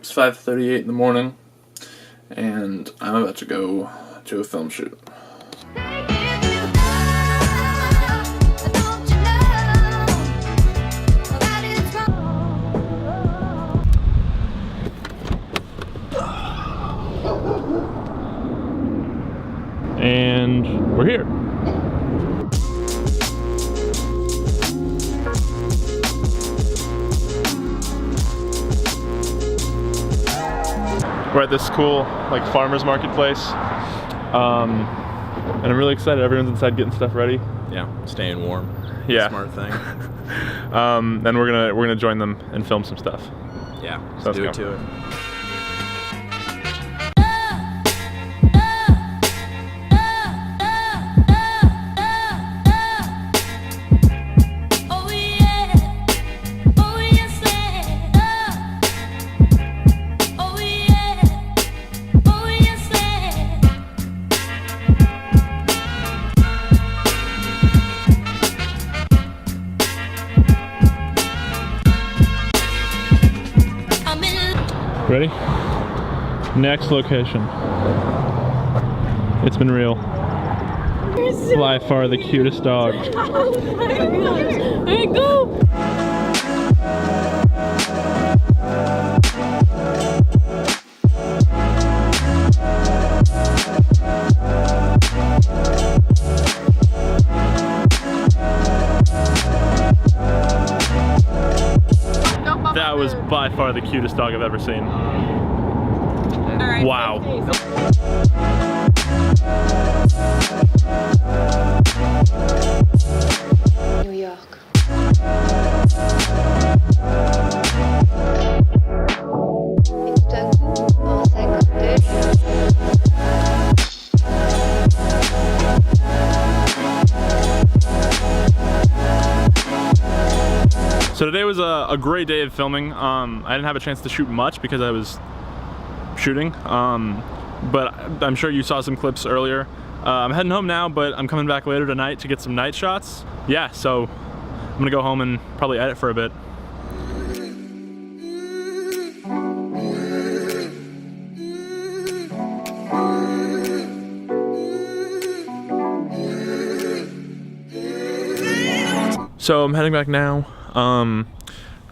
It's 5:38 in the morning, and I'm about to go to a film shoot. And we're here. We're at this cool like farmer's marketplace, and I'm really excited. Everyone's inside getting stuff ready. Yeah, staying warm. Yeah, smart thing. And we're gonna join them and film some stuff. Yeah, so let's do go. it to it. Ready? Next location. It's been real. By far the cutest dog. Oh my gosh! There you go! That was by far the cutest dog I've ever seen. Right, wow. New York. Et tout à coup, en 50. So today was a great day of filming. I didn't have a chance to shoot much because I was shooting, but I'm sure you saw some clips earlier. I'm heading home now, but I'm coming back later tonight to get some night shots. Yeah, so I'm gonna go home and probably edit for a bit. So I'm heading back now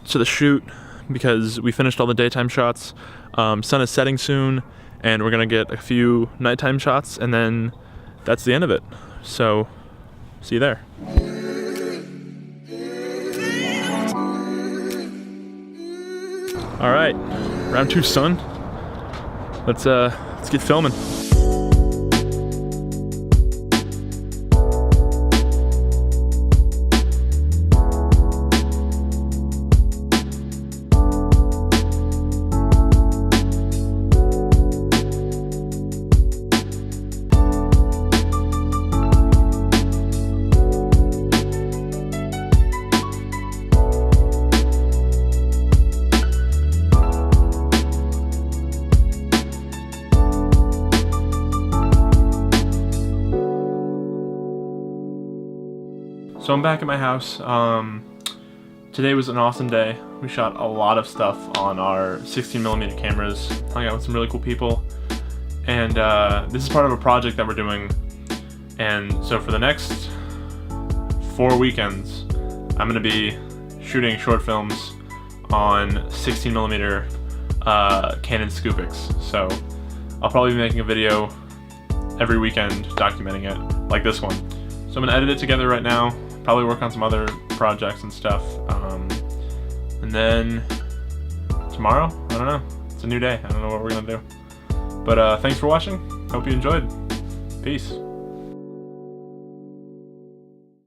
to the shoot because we finished all the daytime shots. Sun is setting soon, and we're gonna get a few nighttime shots, and then that's the end of it. So see you there. All right, round two, son. Let's get filming. So I'm back at my house. Today was an awesome day. We shot a lot of stuff on our 16mm cameras, hung out with some really cool people, and this is part of a project that we're doing. And so for the next 4 weekends, I'm gonna be shooting short films on 16mm Canon Cutest. So I'll probably be making a video every weekend documenting it, like this one. So I'm gonna edit it together right now, probably work on some other projects and stuff. And then tomorrow, I don't know, it's a new day. I don't know what we're gonna do. But thanks for watching, hope you enjoyed. Peace.